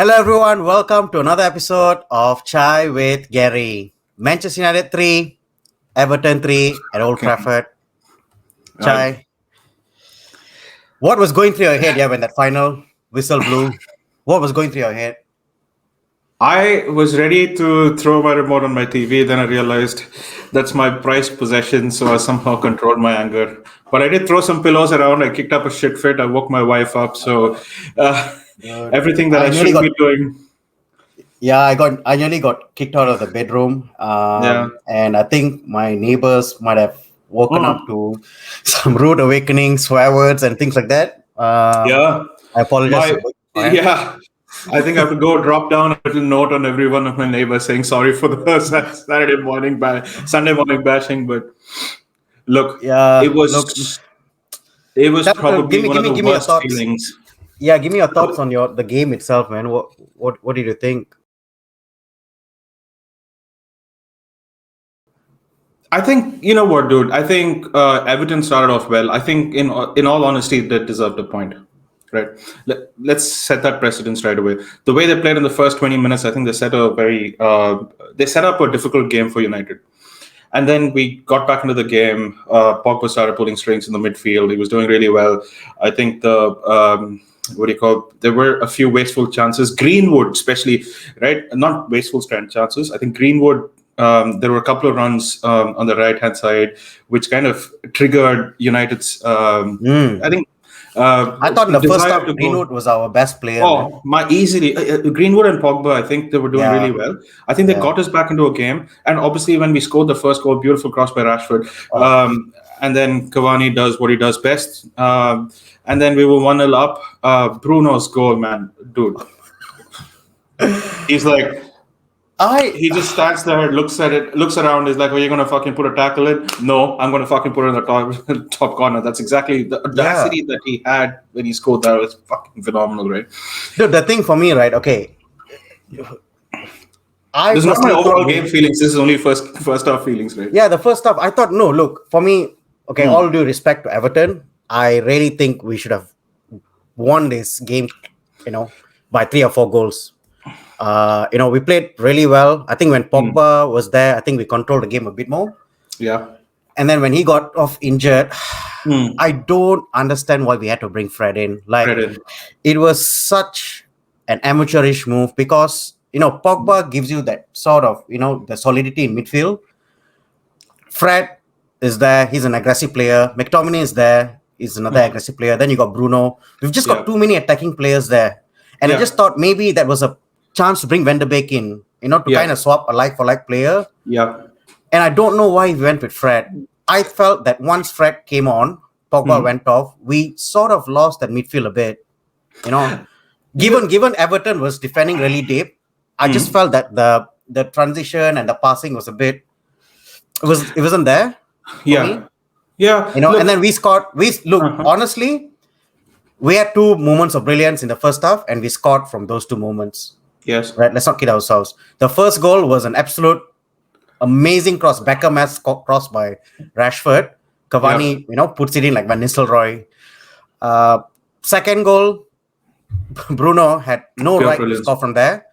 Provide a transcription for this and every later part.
Hello, everyone. Welcome to another episode of Chai with Gary. Manchester United 3, Everton 3 at Old Okay. Trafford. Uh, Chai, what was going through your head when that final whistle blew? What was going through your head? I was ready to throw my remote on my TV. Then I realized that's my prized possession, so I somehow controlled my anger. But I did throw some pillows around. I kicked up a shit fit. I woke my wife up. So uh, Dude, everything that I I nearly shouldn't got be doing. I nearly got kicked out of the bedroom. Yeah. And I think my neighbors might have woken up Mm. to some rude awakening, swear words, and things like that. Yeah. I apologize My for it. yeah. I think I have to go drop down a little note on every one of my neighbors saying sorry for the Sunday morning bashing. But look, it Yeah, look, was it was give probably me, one give of me, the give me your worst thoughts. feelings. Yeah, give me your thoughts on the game itself, man. What did you think? I think you know what, dude. I think Everton started off well. I think, in all honesty, they deserved a point, right? Let's set that precedence right away. The way they played in the first 20 minutes, I think they set up a difficult game for United. And then we got back into the game. Pogba started pulling strings in the midfield. He was doing really well. I think what do you call? There were a few wasteful chances. Greenwood, especially, right? Not wasteful strand chances. I think Greenwood. There were a couple of runs on the right hand side, which kind of triggered United's. I Mm. think I thought in the first desire half, to go. Greenwood was our best player, man. Oh, my easily Greenwood and Pogba. I think they were doing really Yeah, well. I think they yeah. got us back into a game, and obviously when we scored the first goal, beautiful cross by Rashford, Oh, and then Cavani does what he does best, and then we were 1-0 up. Bruno's goal, man, dude. He's like I he just stands there, looks at it, looks around, is like, "Are you gonna fucking put a tackle in?" No, I'm gonna fucking put it in the top corner. That's exactly the yeah, audacity that he had when he scored that was fucking phenomenal, right? dude. The thing for me, right? Okay, I This is not my personally thought overall game we, feelings. This is only first half feelings, right? yeah, the first half. I thought no. Look, for me, okay. All Mm. due respect to Everton, I really think we should have won this game, by 3 or 4 goals. We played really well. I think when Mm. Pogba was there, I think we controlled the game a bit more. Yeah. And then when he got off injured, Mm. I don't understand why we had to bring Fred in. Like, Credit. it was such an amateurish move because, Pogba gives you that sort of, the solidity in midfield. Fred is there. He's an aggressive player. McTominay is there. He's another Mm. aggressive player. Then you got Bruno. We've just got Yeah. too many attacking players there. And I Yeah. just thought maybe that was a chance to bring Van de Beek in, to Yeah. kind of swap a like for like player. Yeah. And I don't know why we went with Fred. I felt that once Fred came on, Pogba Mm. went off, we sort of lost that midfield a bit. You know, Yeah. given Everton was defending really deep, I just Mm. felt that the transition and the passing was a bit it wasn't there for me. Yeah. Yeah. And then Look. we scored. We look Uh-huh. honestly, we had 2 moments of brilliance in the first half, and we scored from those 2 moments. Yes. Right? Let's not kid ourselves. The first goal was an absolute amazing cross, Beckham cross by Rashford. Yeah. Cavani, puts it in like Van Nistelrooy. Uh, Second goal, Bruno had no Pure right to brilliance. score from there.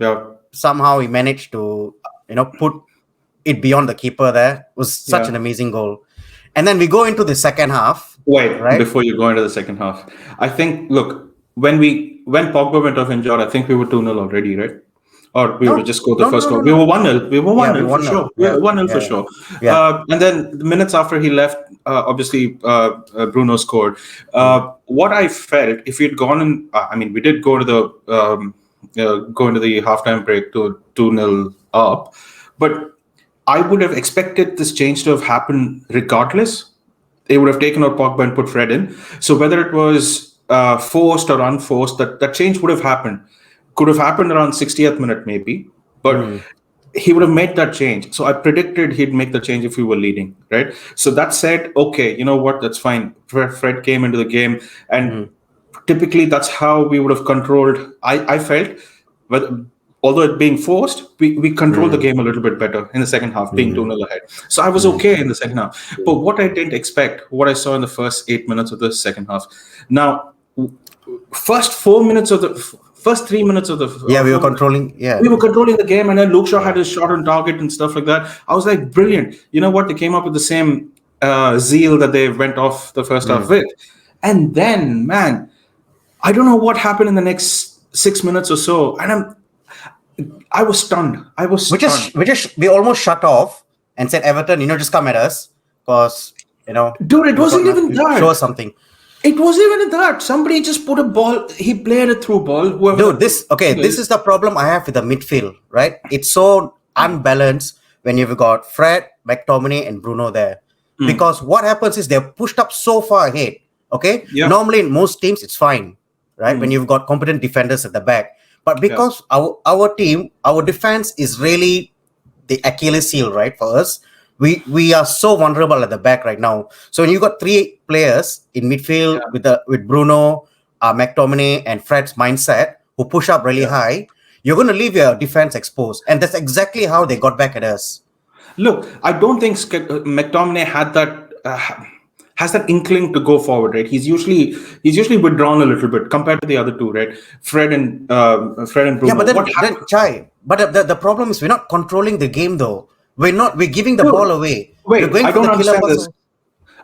Yeah. Somehow he managed to, put it beyond the keeper there. It was such an Yeah. amazing goal. And then we go into the second half, Wait, right? before you go into the second half, I think. Look, when Pogba went off injured, I think we were 2-0 already, right? Or we would have No, just scored the no, no, first no, no, goal. We no. were 1-0. We were Yeah, we 1-0 for won now. sure. We Yeah, were 1-0 for yeah, sure. yeah. And then the minutes after he left, obviously Bruno scored. What I felt, if we'd gone in, I mean, we did go to go into the halftime break to 2-0 up, but I would have expected this change to have happened regardless. They would have taken out Pogba and put Fred in. So whether it was forced or unforced, that change would have happened. Could have happened around 60th minute maybe, but Mm, he would have made that change. So I predicted he'd make the change if we were leading, right? So that said, okay, you know what? That's fine. Fred came into the game, and mm, typically that's how we would have controlled. I felt, whether, although it being forced, we controlled the mm, game a little bit better in the second half, being mm, 2-0 ahead. So I was mm, okay in the second half. But what I didn't expect, what I saw in the first 8 minutes of the second half. Now, first first 3 minutes of the Yeah, we were 4 minutes, controlling. Yeah, we were controlling the game, and then Luke Shaw had yeah. his shot on target and stuff like that. I was like, brilliant. You know what? They came up with the same zeal that they went off the first half Mm. with. And then, man, I don't know what happened in the next 6 minutes or so. And I was stunned. I was stunned. We almost shut off and said, Everton, just come at us because Dude, it you've got wasn't even nothing. Show us that. something. It wasn't even that. Somebody just put a ball. He played a through ball. Whoever Dude, that this is is. the problem I have with the midfield, right? It's so unbalanced when you've got Fred, McTominay, and Bruno there. Because what happens is they're pushed up so far ahead. Okay, Yeah. normally in most teams it's fine, right? When you've got competent defenders at the back, but Yeah. because our team, our defense is really the Achilles heel, right? For us, we are so vulnerable at the back right now. So when you got three players in midfield Yeah. with Bruno, McTominay, and Fred's mindset who push up really Yeah. high, you're going to leave your defense exposed, and that's exactly how they got back at us. Look, I don't think McTominay had that has that inkling to go forward, right? He's usually withdrawn a little bit compared to the other two, right? Fred and Yeah, Bruno. but then, What then happened? Chai. But the problem is we're not controlling the game though. We're giving the ball Dude, away. We're wait, going I for don't the killer understand this.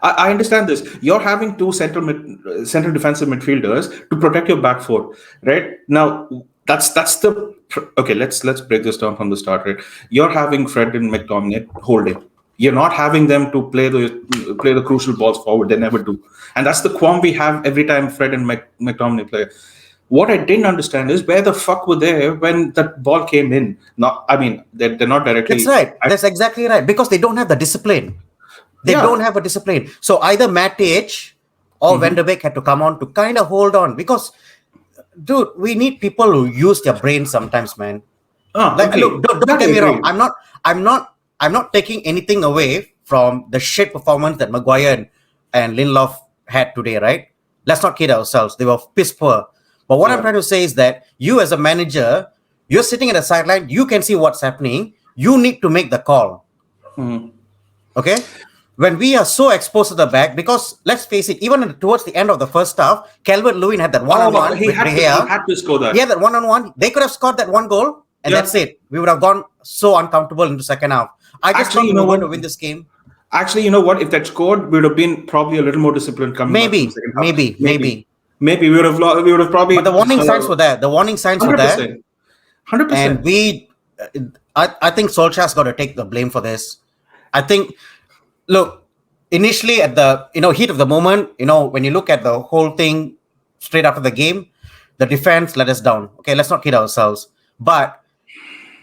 pass. I understand this. You're having two central defensive midfielders to protect your back four, right? Now that's the okay. Let's break this down from the start, right? You're having Fred and McTominay holding. You're not having them to play the crucial balls forward. They never do, and that's the qualm we have every time Fred and McTominay play. What I didn't understand is where the fuck were they when that ball came in? Not, I mean, they're not That's directly. right. That's exactly right. Because they don't have the discipline. They don't Yeah. have a discipline. So either Matic or Van der Beek had to come on to kind of hold on. Because, dude, we need people who use their brain sometimes, man. Like, Okay. look, don't That I get me wrong. agree. I'm not taking anything away from the shit performance that Maguire and Lindelof had today, right? Let's not kid ourselves. They were piss poor. But what I'm Yeah. trying to say is that you, as a manager, you're sitting at the sideline. You can see what's happening. You need to make the call. Okay. When we are so exposed to the back, because let's face it, even towards the end of the first half, Calvert Lewin had that Oh, one-on-one he with had De to. He Gea. had to score that. He had that one-on-one. They could have scored that one goal, and Yeah. that's it. We would have gone so uncomfortable into second half. I just Actually, thought you we know were going what? to win this game. Actually, you know what? If that scored, we would have been probably a little more disciplined coming back from the Maybe, second half. maybe, Maybe, maybe. maybe we would have But probably the warning signs were there. The warning signs were hundred there, percent, 100%. and I think Solskjaer's got to take the blame for this. I think, look, initially at the heat of the moment, when you look at the whole thing straight after the game, the defense let us down. Okay, let's not kid ourselves. But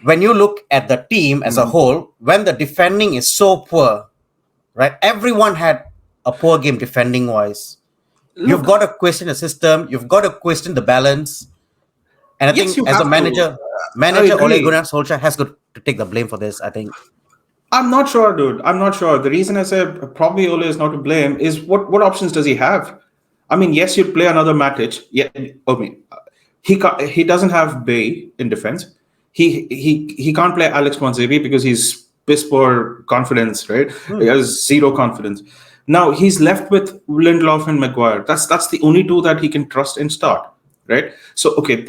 when you look at the team as a whole, when the defending is so poor, right? Everyone had a poor game defending wise. You've Look, got to question the system. You've got to question the balance. And I yes, think you as a have to. I manager Ole agree. Gunnar Solskjaer has got to take the blame for this. I think. I'm not sure, dude. I'm not sure. The reason I said probably Ole is not to blame is what options does he have? I mean, yes, you'd play another Matic. Yeah, I mean, he doesn't have Bay in defense. He can't play Alex Monsevi because he's piss poor confidence, right? He has zero confidence. Now he's left with Lindelof and Maguire. That's the only two that he can trust and start, right? So okay,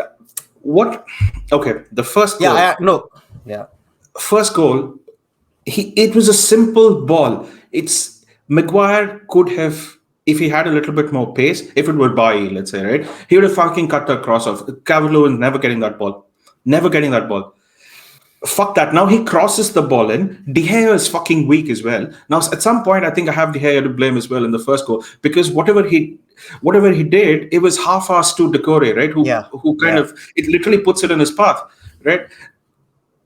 what? Okay, the first Yeah, goal. no, yeah. First goal, it was a simple ball. It's Maguire could have, if he had a little bit more pace, if it were Bailly, let's say, right, he would have fucking cut the cross off. Cavalo is never getting that ball, never getting that ball. Fuck that. Now he crosses the ball in. De Gea is fucking weak as well. Now at some point, I think I have De Gea to blame as well in the first goal because whatever he did, it was half-assed to Decore, right? Yeah, Who kind yeah. of it literally puts it in his path, right?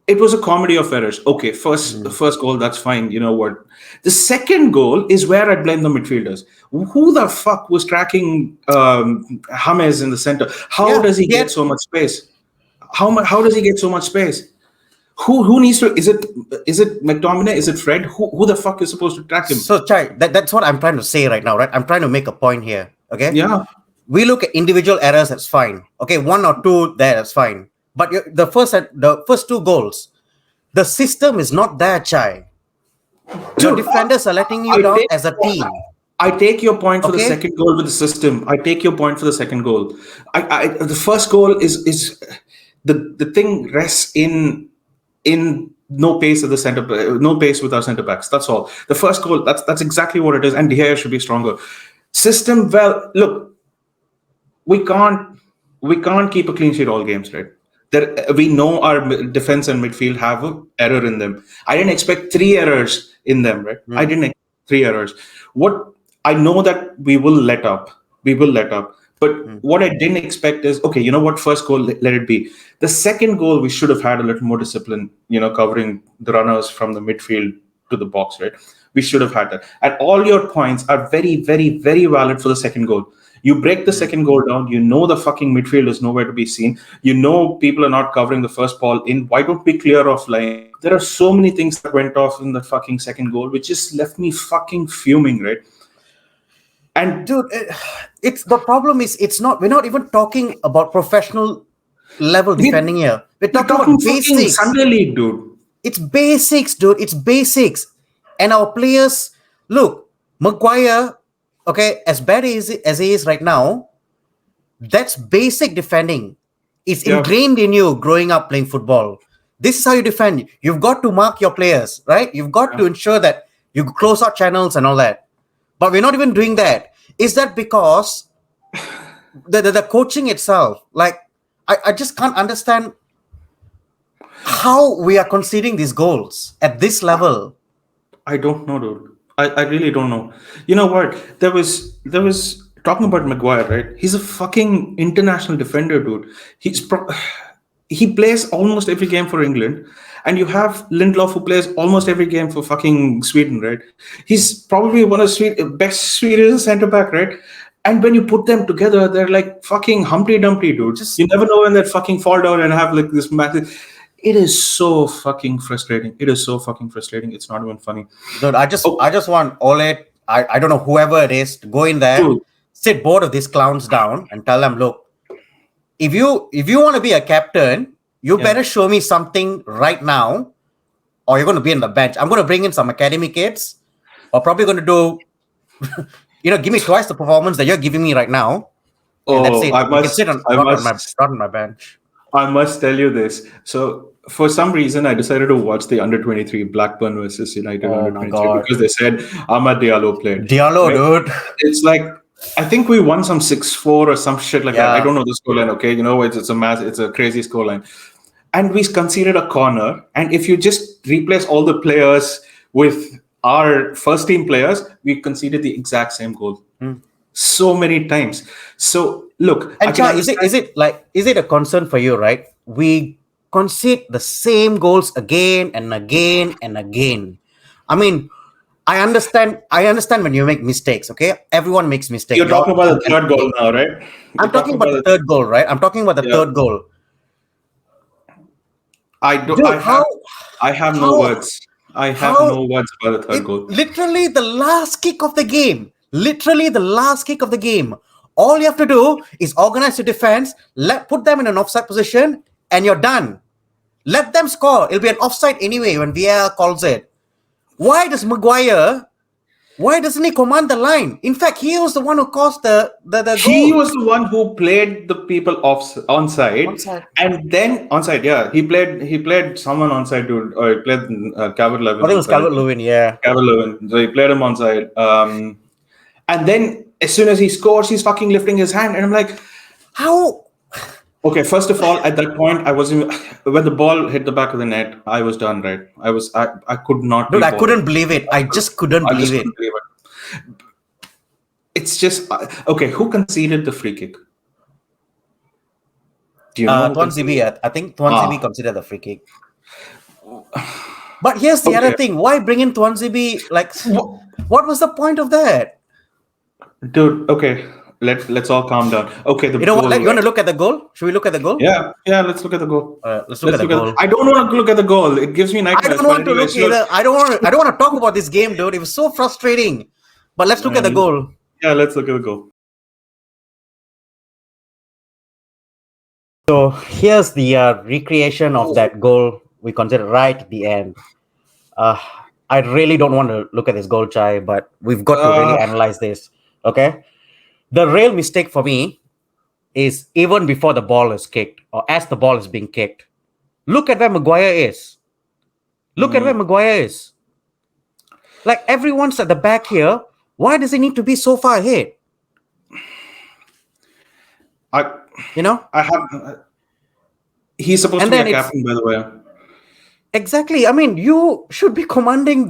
It was a comedy of errors. Okay, first goal, that's fine. You know what? The second goal is where I blame the midfielders. Who the fuck was tracking James in the center? How Yeah, does he get yeah. so much space? How does he get so much space? Who needs to? Is it McTominay? Is it Fred? Who the fuck is supposed to track him? So, Chai, that's what I'm trying to say right now, right? I'm trying to make a point here. Okay. Yeah. We look at individual errors, that's fine. Okay, one or two there, that's fine. But the first two goals, the system is not there, Chai. Your Dude, defenders are letting you I down did. as a team. I take your point for the Okay. second goal with the system. I take your point for the second goal. The first goal is the thing rests in no pace at the center, no pace with our centre backs. That's all. The first goal. That's exactly what it is. And De Gea should be stronger. System. Well, look, we can't we can't keep a clean sheet all games, right? There, we know our defense and midfield have an error in them. I didn't expect three errors in them, right? I Mm, didn't expect three errors. What I know that we will let up, we will let up. But mm. what I didn't expect is okay. You know what? First goal, let it be. The second goal, we should have had a little more discipline. Covering the runners from the midfield to the box, right? We should have had that. And all your points are very, very, very valid for the second goal. You break the Mm. second goal down. You know the fucking midfield is nowhere to be seen. You know people are not covering the first ball in. Why don't we clear off line? There are so many things that went off in the fucking second goal, which just left me fucking fuming, right? And Dude, it's the problem is it's not. We're not even talking about professional level we, defending here. We're we're talking talking about fucking basics. Sunday League, dude. It's basics, dude. It's basics. And our players, look, Maguire, okay, as bad as he is right now, that's basic defending. It's Yeah, ingrained in you growing up playing football. This is how you defend. You've got to mark your players, right? You've got to yeah. ensure that you close out channels and all that. But we're not even doing that. Is that because the coaching itself, like, I just can't understand how we are conceding these goals at this level. I don't know, dude. I really don't know. You know what? There was talking about Maguire, right? He's a fucking international defender, dude. He plays almost every game for England, and you have Lindelof who plays almost every game for fucking Sweden, right? He's probably one of best Swedish centre back, right? And when you put them together, they're like fucking Humpty Dumpty, dude. Just You never know when they fucking fall down and have like this massive. It is so fucking frustrating. It is so fucking frustrating. It's not even funny. dude, Oh, I just want Ole, I don't know whoever it is to go in there, dude, sit both of these clowns down and tell them, look, if you want to be a captain, you yeah. better show me something right now, or you're going to be on the bench. I'm going to bring in some academy kids, or probably going to do, give me twice the performance that you're giving me right now, and that's Oh, it. You can sit on I must, rot on my bench. I must tell you this. So, for some reason, I decided to watch the under 23 Blackburn versus United Oh under my 23 god, because they said Ahmad Diallo played. Diallo, Right? dude. It's like I think we won some 6-4 or some shit like that. I Yeah, don't know the scoreline. Okay, it's a crazy scoreline, and we conceded a corner. And if you just replace all the players with our first team players, we conceded the exact same goal so many times. So look, I and can Cha, is understand. it like is it a concern for you, right? We concede the same goals again and again and again. I mean, I understand when you make mistakes, okay? Everyone makes mistakes. You're We all talking make about them. the third goal now, right? I'm You're talking talking about about the the third goal, right? I'm talking about the yeah. third goal. I do. Dude, I have no how words. I have how no words about the third it goal. literally the last kick of the game. Literally the last kick of the game. All you have to do is organize your defense, put them in an offside position, and you're done. Let them score. It'll be an offside anyway when VAR calls it. Why does Maguire? Why doesn't he command the line? In fact, he was the one who caused the He goal. was the one who played the people off onside, Onside. and then onside. Yeah, he played someone onside, dude. Or he played Calvert I Levin think it was onside. I Calvert think Lewin. Yeah. Calvert Levin. So he played him onside. And then as soon as he scores, he's fucking lifting his hand, and I'm like, How? okay, first of all, at that point, I wasn't when the ball hit the back of the net, I was done, right? I could not be Dude, I bothered. couldn't believe it. I just couldn't I believe just it. couldn't believe it. It's just okay. Who conceded the free kick? Do you know who Tuan conceded? Zibi, I think Tuan Zibi Ah, considered the free kick. But here's the other okay. thing. Why bring in Tuan Zibi? Like, Wha- what was the point of that? Dude, okay. Let's all calm down. Okay, the You know what? goal, You want right? to look at the goal? Should we look at the goal? Yeah, yeah. Let's look at the goal. Let's look at Let's the look at. goal. I don't want to look at the goal. It gives me I nightmares. don't But want to anyway, look so either. I don't want to talk about this game, dude. It was so frustrating. But let's look at the um, goal. yeah, let's look at the goal. So here's the recreation of that goal we considered right at the end. Uh, I really don't want to look at this goal, Chai, but we've got to really Uh, analyze this. Okay. The real mistake for me is even before the ball is kicked or as the ball is being kicked. Look at where Maguire is. Look at where mm, Maguire is. Like everyone's at the back here. Why does he need to be so far ahead? I You know? I have. He's supposed to And be then a it's captain, by the way. exactly. I mean, you should be commanding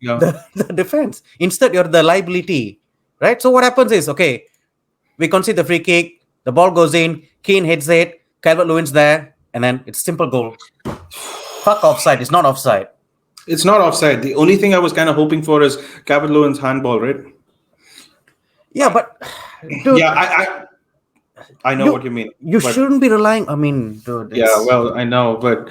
Yeah. the defense. Instead, you're the liability. Right? So what happens is okay, we concede the free kick, the ball goes in, Keane hits it, Calvert Lewin's there, and then it's simple goal. Fuck offside, it's not offside. It's not offside. The only thing I was kind of hoping for is Calvert Lewin's handball, right? Yeah, but Yeah, dude, I know what you you mean, you but shouldn't be relying. I mean, dude, yeah, it's well, I know, but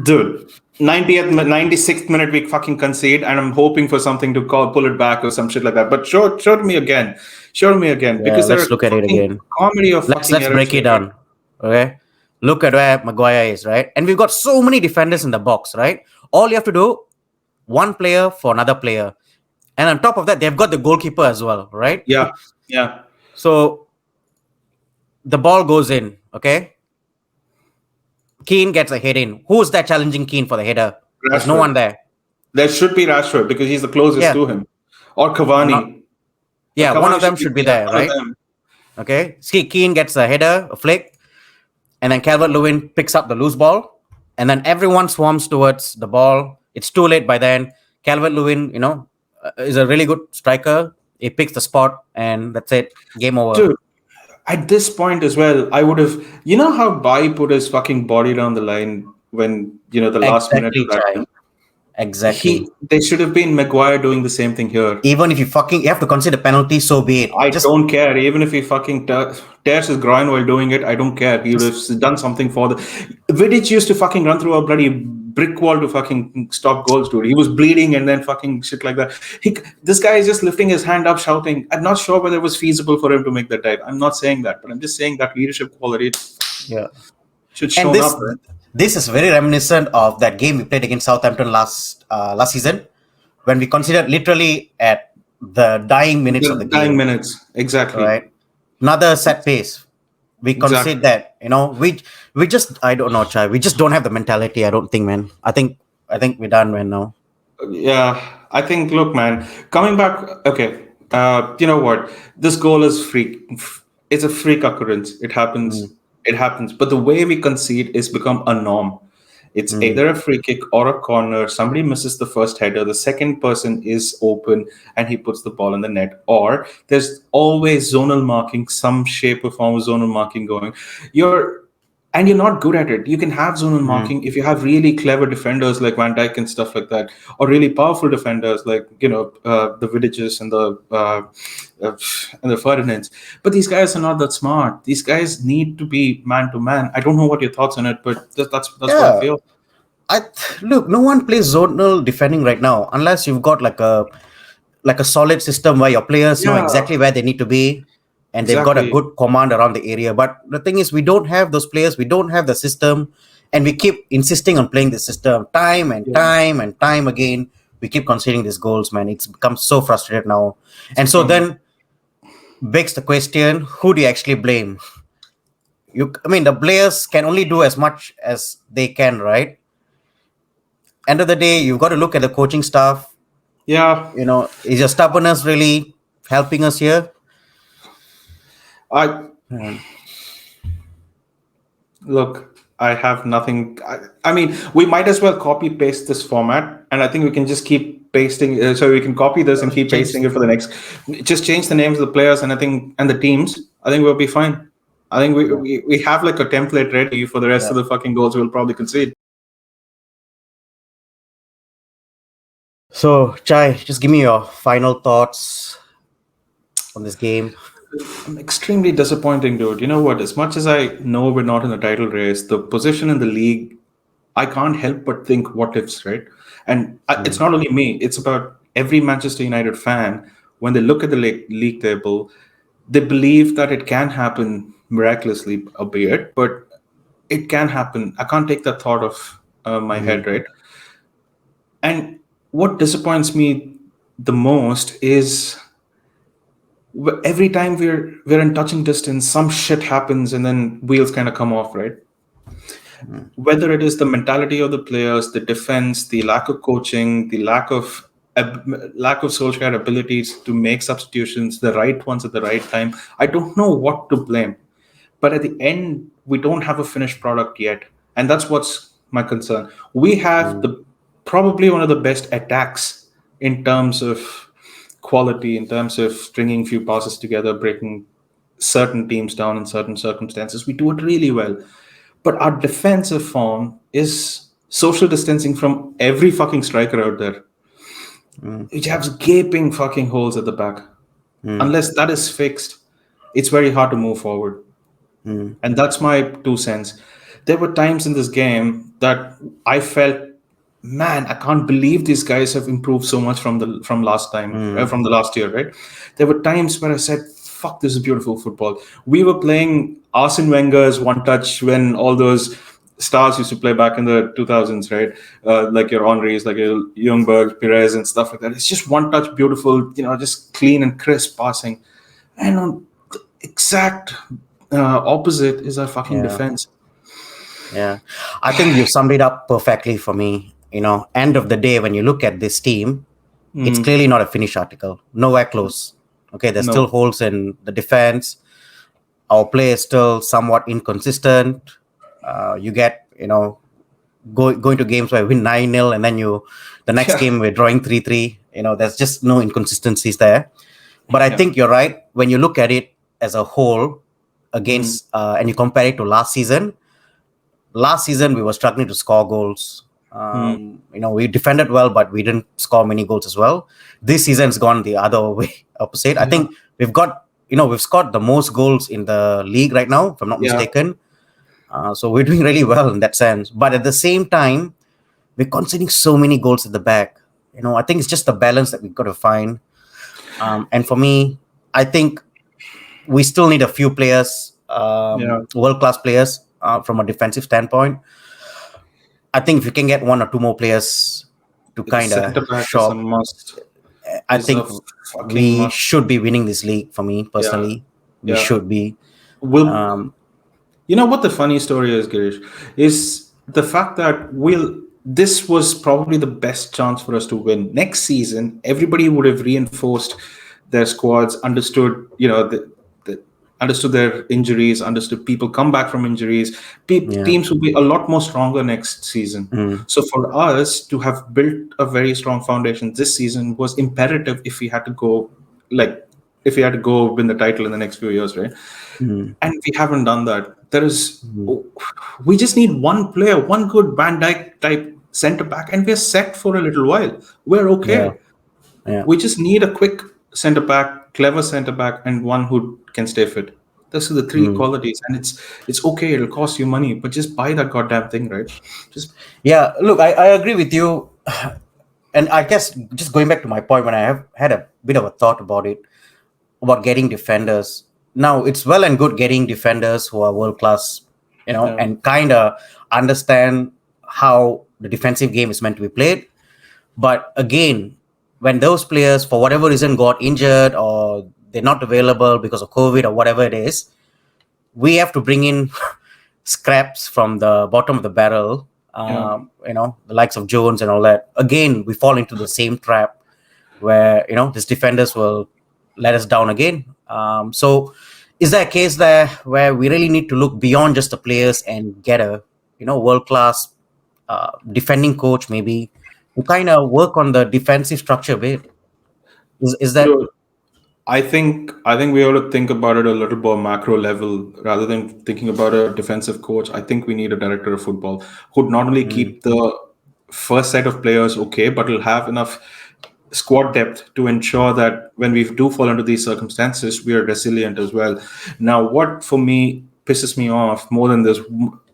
dude, 90th, 96th minute we fucking concede, and I'm hoping for something to pull it back or some shit like that. But show me again, yeah. because there Let's are look at it fucking again. comedy of Let's fucking let's errors break it here, right? down. Okay, look at where Maguire is, right? And we've got so many defenders in the box, right? All you have to do, one player for another player, and on top of that, they've got the goalkeeper as well, right? Yeah, yeah. So the ball goes in, okay. Keane gets a head in. Who's that challenging Keane for the header? There's no one Rashford. there. There should be Rashford because he's the closest Yeah, to him, or not. Cavani. Yeah, one of Cavani them should be, should be yeah, there, one of right? them. Okay. See, Keane gets a header, a flick, and then Calvert Lewin picks up the loose ball, and then everyone swarms towards the ball. It's too late by then. Calvert Lewin, is a really good striker. He picks the spot, and that's it. Game over. Dude, at this point as well, I would have. You know how Bai put his fucking body down the line when the last minute of Exactly, that Chai. game. Exactly. They should have been Maguire doing the same thing here. Even if you have to consider penalty, so be it. I Just, don't care. Even if he fucking tears his groin while doing it, I don't care. He would just have done something for the. Vidic used to fucking run through a bloody brick wall to fucking stop goals, dude. He was bleeding and then fucking shit like that. This guy is just lifting his hand up, shouting. I'm not sure whether it was feasible for him to make that dive. I'm not saying that, but I'm just saying that leadership quality yeah. should And shown up, right? this is very reminiscent of that game we played against Southampton last season, when we considered literally at the dying minutes of the The 9 game, minutes, exactly, right? Another set pace. We concede exactly. that, we just, I don't know, Chai. We just don't have the mentality. I don't think, man. I think we're done, man. Now. Yeah, I think. Look, man, coming back. Okay, you know what? This goal is freak. It's a freak occurrence. It happens. Mm, It happens. But the way we concede is become a norm. It's mm, either a free kick or a corner. Somebody misses the first header. The second person is open and he puts the ball in the net. Or there's always zonal marking, some shape or form of zonal marking going. You're not good at it. You can have zonal mm. marking if you have really clever defenders like Van Dijk and stuff like that, or really powerful defenders like the Vidiches uh, and the Ferdinands. But these guys are not that smart. These guys need to be man to man. I don't know what your thoughts on it, but that's what I Yeah. feel. I Look, no one plays zonal defending right now unless you've got like a solid system where your players know Yeah, exactly where they need to be, and they've got a exactly. good command around the area. But the thing is, we don't have those players. We don't have the system, and we keep insisting on playing the system time and Yeah, time and time again. We keep conceding these goals, man. It's become so frustrated now, it's and so become. then begs the question: who do you actually blame? I mean, the players can only do as much as they can, right? End of the day, you've got to look at the coaching staff. Yeah, Is your stubbornness really helping us here? I Hmm. look. I have nothing. I mean, we might as well copy paste this format, and I think we can just keep pasting. So we can copy this and keep Change. pasting it for the next. Just change the names of the players, and and the teams. I think we'll be fine. I think Yeah. we have like a template ready for the rest Yeah. of the fucking goals we'll probably concede. So, Chai, just give me your final thoughts on this game. I'm extremely disappointing, dude. You know what? As much as I know we're not in the title race, the position in the league, I can't help but think what ifs, right? And it's Mm, not only me, it's about every Manchester United fan. When they look at the league table, they believe that it can happen miraculously, albeit, but it can happen. I can't take that thought off my mm, head, right? And what disappoints me the most is every time we're in touching distance, some shit happens and then wheels kind of come off, right? Mm, Whether it is the mentality of the players, the defense, the lack of coaching, the lack of Solskjaer abilities to make substitutions, the right ones at the right time. I don't know what to blame, but at the end, we don't have a finished product yet, and that's what's my concern. We have mm, the probably one of the best attacks in terms of quality, in terms of stringing few passes together, breaking certain teams down in certain circumstances. We do it really well. But our defensive form is social distancing from every fucking striker out there. mm, It has gaping fucking holes at the back. mm, Unless that is fixed, it's very hard to move forward. mm. And that's my 2 cents. There were times in this game that I felt, man, I can't believe these guys have improved so much from the last year, right? There were times where I said, fuck, this is beautiful football. We were playing Arsene Wenger's one touch when all those stars used to play back in the 2000s, right? Like your Henrys, like your Ljungberg, Perez, and stuff like that. It's just one touch, beautiful, just clean and crisp passing. And on the exact opposite is our fucking Yeah, defense. yeah. I think you summed it up perfectly for me. End of the day, when you look at this team, it's Mm, clearly not a finished article. Nowhere close. Okay, there's still no. holes in the defense. Our play is still somewhat inconsistent. You get, going to games where we win 9-0, and then the next Yeah. game we're drawing 3-3. There's just no inconsistencies there. But I Yeah. think you're right. When you look at it as a whole Mm, against, and you compare it to last season we were struggling to score goals. mm. We defended well, but we didn't score many goals as well. This season's gone the other way, opposite. I Yeah. think we've scored the most goals in the league right now, if I'm not Yeah. mistaken. So we're doing really well in that sense. But at the same time, we're conceding so many goals at the back. I think it's just the balance that we've got to find. And for me, I think we still need a few players, Yeah. world class players, from a defensive standpoint. I think if you can get one or two more players to The kind of center back is a shop, must. I Is a think fucking we must. should be winning this league. For me Yeah. personally, we Yeah. should be. Will Um, You know what the funny story is, Girish? Is the fact that this was probably the best chance for us to win. Next season, everybody would have reinforced their squads, understood, understood their injuries, understood people come back from injuries. yeah. Teams will be a lot more stronger next season. Mm, So for us to have built a very strong foundation this season was imperative if we had to go, like, if we had to go win the title in the next few years, right? mm, And we haven't done that. mm, We just need one player, one good Van Dijk type center back, and we're set for a little while. We're yeah. okay. Yeah. We just need a quick center back, clever center back, and one who can stay fit. Those are the three Mm. qualities, and it's okay. It'll cost you money, but just buy that goddamn thing, right? Just Yeah, look, I agree with you. And I guess just going back to my point, when I have had a bit of a thought about it, about getting defenders. Now, it's well and good getting defenders who are world class, yeah, and kind of understand how the defensive game is meant to be played. But again, when those players, for whatever reason, got injured or they're not available because of COVID or whatever it is, we have to bring in scraps from the bottom of the barrel. yeah. The likes of Jones and all that. Again, we fall into the same trap where these defenders will let us down again. So, is there a case there where we really need to look beyond just the players and get a world class defending coach maybe to kind of work on the defensive structure a bit? Is that Dude, I think we ought to think about it a little more macro level rather than thinking about a defensive coach. I think we need a director of football who'd not only mm, keep the first set of players okay, but will have enough squad depth to ensure that when we do fall into these circumstances, we are resilient as well. Now, what for me pisses me off more than this,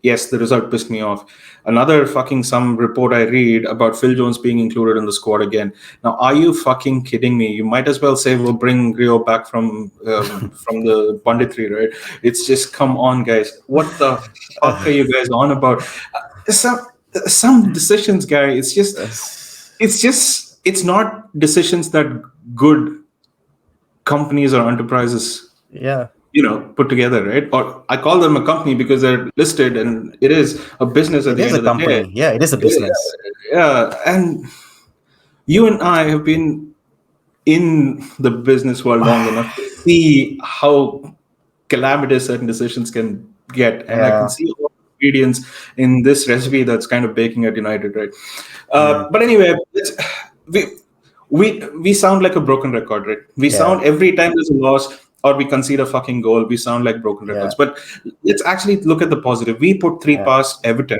yes, the result pissed me off. Another fucking some report I read about Phil Jones being included in the squad again. Now, are you fucking kidding me? You might as well say we'll bring Rio back from the punditry, right? It's just come on, guys. What the fuck are you guys on about? Some decisions, Gary. It's just it's not decisions that good companies or enterprises Yeah, put together, right? Or I call them a company because they're listed and it is a business at it the is end a of the day. company. Yeah, it is a business. Yeah, and you and I have been in the business world long enough to see how calamitous certain decisions can get, and I can Yeah. see all the ingredients in this recipe that's kind of baking at United, right? Mm, But anyway, we we sound like a broken record, right? We yeah. sound every time there's a loss or we concede a fucking goal, we sound like broken Yeah. records. But let's actually look at the positive. We put three Yeah. past Everton,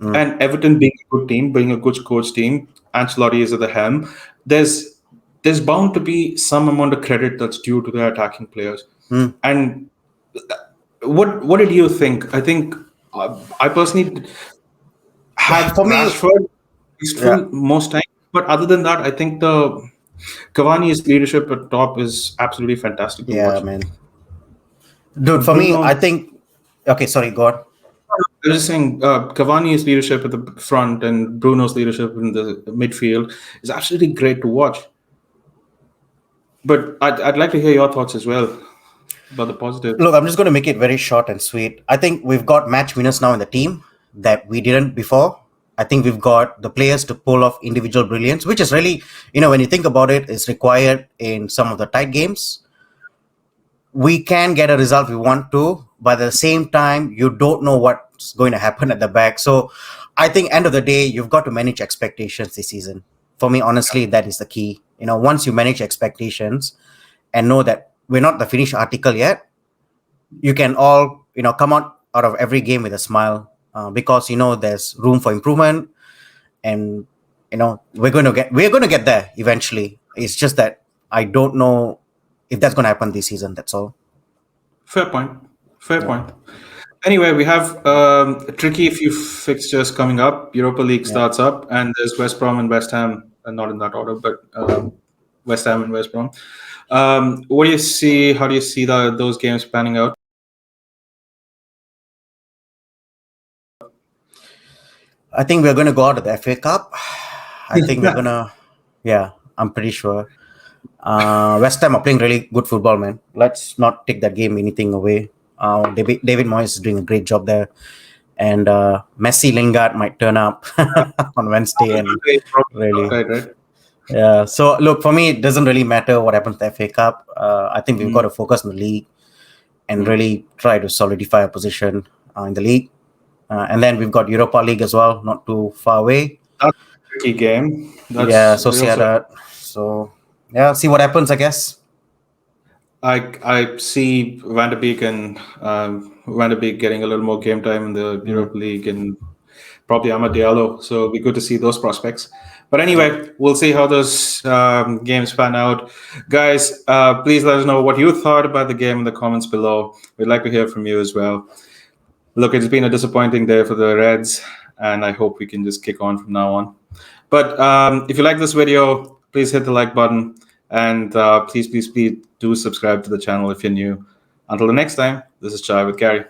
Mm, and Everton being a good team, being a good coach team, Ancelotti is at the helm. There's bound to be some amount of credit that's due to the attacking players. mm. And what did you think? I think I personally had For me, Rashford yeah. useful most times, but other than that, I think the Cavani's leadership at top is absolutely fantastic to Yeah, watch. man. Dude, for me, I Bruno, think. Okay, sorry, go on. I was just saying, Cavani's leadership at the front and Bruno's leadership in the midfield is absolutely great to watch. But I'd like to hear your thoughts as well about the positive. Look, I'm just going to make it very short and sweet. I think we've got match winners now in the team that we didn't before. I think we've got the players to pull off individual brilliance, which is really, when you think about it, is required in some of the tight games. We can get a result we want to, but at the same time, you don't know what's going to happen at the back. So I think end of the day, you've got to manage expectations this season. For me, honestly, that is the key. Once you manage expectations and know that we're not the finished article yet, you can all come out of every game with a smile, because there's room for improvement, and we're going to get there eventually. It's just that I don't know if that's going to happen this season. That's all. Fair point. Fair Yeah. point. Anyway, we have a tricky few fixtures coming up. Europa League Yeah. starts up, and there's West Brom and West Ham, not in that order, but West Ham and West Brom. What do you see? How do you see those games panning out? I think we're going to go out of the FA Cup. I think we're going to, yeah, I'm pretty sure. West Ham are playing really good football, man. Let's not take that game anything away. David Moyes is doing a great job there. And Messi Lingard might turn up on Wednesday and really. Right, right. Yeah. So look, for me, it doesn't really matter what happens to the FA Cup. I think we've got Mm, to focus on the league and mm. really try to solidify our position in the league. And then we've got Europa League as well, not too far away. That's a tricky game. Yeah, That's real. Sociedad. So yeah, see what happens, I guess. I see Van de Beek and Van de Beek getting a little more game time in the Mm. Europa League and probably Amad Diallo. So it'll be good to see those prospects. But Yep. anyway, we'll see how those games pan out. Guys, please let us know what you thought about the game in the comments below. We'd like to hear from you as well. Look, it's been a disappointing day for the Reds, and I hope we can just kick on from now on. But if you like this video, please hit the like button, and please do subscribe to the channel if you're new. Until the next time, this is Chai with Gary.